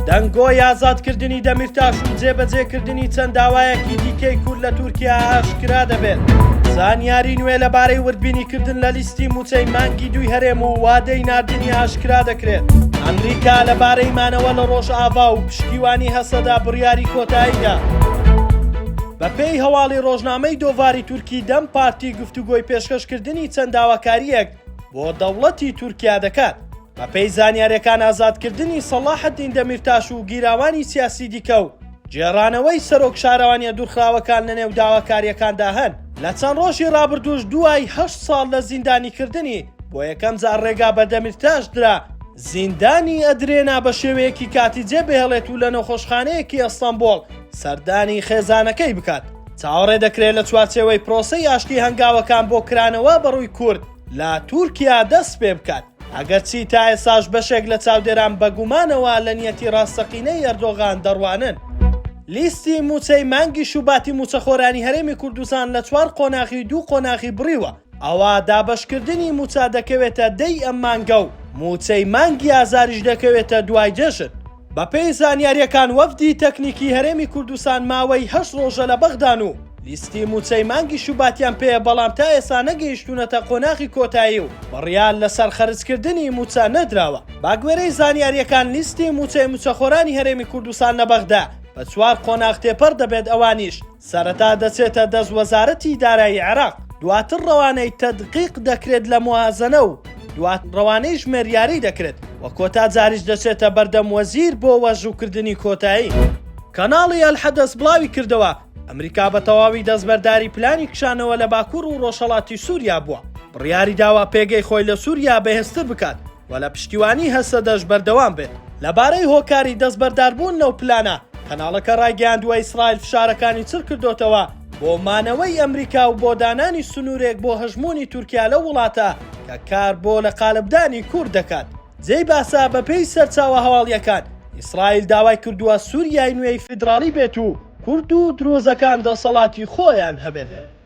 دەنگۆی ئازادکردنی دەمیرتاش و جێبەجێکردنی چەند داوایەکی دیکەی کورد لە تورکیا ئاشکرا دەبێت. زانیاری نوێ لەبارەی وردبینیکردن لە لیستی موچەی مانگی دوی هەرێم و وادەی ناردنی ئاشکرا دەکرێت. ئەمریکا لەبارەی مانەوە لە ڕۆژئاوا و پشتیوانی هەسەدا بڕیاری کۆتاییدا. بەپێی هەواڵی ڕۆژنامەی دۆڤاری تورکی دەم پارتی گفتوگۆی پێشکەشکردنی چەند داواکاریەک بۆ دەوڵەتی تورکیا دەکات. بەپێی زانیاریەکان ئازادکردنی سەلاحەدین دەمیرتاش و گیراوانی سیاسی دیکە و جێڕانەوەی سەرۆک شارەوانیە دوورخراوەکان لە نێو داواکاریەکاندا هەن. لە چەند ڕۆژی ڕابردووش دوای 8 ساڵ لە زیندانیکردنی بۆ یەکەم جار ڕێگا بە دەمیرتاش درا زیندانی ئەدرێنا بە شێوەیەکی کاتی جێبهێڵێت و لە نەخۆشخانەیەکی ئەستەمبۆڵ سەردانی خێزانەکەی بکات. چاوەڕێ دەکرێت لە چوارچێوەی پرۆسەی ئاشتی هەنگاوەکان بۆ کرانەوە بەڕووی کورد لە تورکیا دەست پێ بکات. ئەگەرچی تا ئێساش بەشێک لە چاودێران بەگومانەوە لە نیەتی ڕاستەقینەی ئەردۆغان دەڕوانن. لیستی موچەی مانگی شوباتی موچەخۆرانی هەرێمی کوردستان لە 4 قۆناغی 2 قۆناغی بڕیوە. ئەوە دابەشکردنی موچا دەکەوێتە دەی ئەم مانگە و موچەی مانگی ئازاریش دەکەوێتە دوای جەشن. بەپێی زانیاریەکان وەفدی تەکنیکی هەرێمی کوردستان ماوەی 8 ڕۆژە لە بەغدان و لیستی موچەی مانگی شوباتیان پێە، بەڵام تا ئێستا نەگەیشتونەتە قۆناغی کۆتایی و بڕیار لەسەر خەرجکردنی موچە نەدراوە. باگوێرەی زانیاریەکان لیستی موچەی موچەخۆرانی هەرێمی کوردستان لە بەغدا بە 4 قۆناغ تێپەر دەبێت. ئەوانیش سەرەتا دەچێتە دەست وەزارەتی دارایی عێراق، دواتر ڕەوانەی تەدقیق دەکرێت لە موازنە و دوات ڕەوانەی ژمێریاری دەکرێت وە کۆتا جاریش دەچێتە بەردەم وەزیر بۆ وەژووکردنی کۆتایی. کەناڵی ئەلحەدەث بڵاوی کردەوە ئەمریکا بە تەواوی دەستبەرداری پلانی کشانەوە لە باکوور و ڕۆژهەڵاتی سووریا بووە. بڕیاری داوا پێگەی خۆی لە سووریا بەهێزتر بکات و لە پشتیوانی هەسەدەش بەردەوام بێت. لەبارەی هۆکاری دەستبەرداربوون لەو پلانە کەناڵەکە ڕایگەیاندووە ئیسرائیل فشارەکانی چڕ کردوتەوە بۆ مانەوەی ئەمریکا و بۆ دانانی سنوورێک بۆ هەژمونی تورکیا لە وڵاتە کە کار بۆ لە قالبدانی کورد دەکات. جێی باسا بەپێی سەرچاوە هەواڵیەکان ئیسرائیل داوای کردووە سووریای نوێی فیدراڵی بێت و کورد و درۆزەکان دەسەڵاتی خۆیان هەبێت.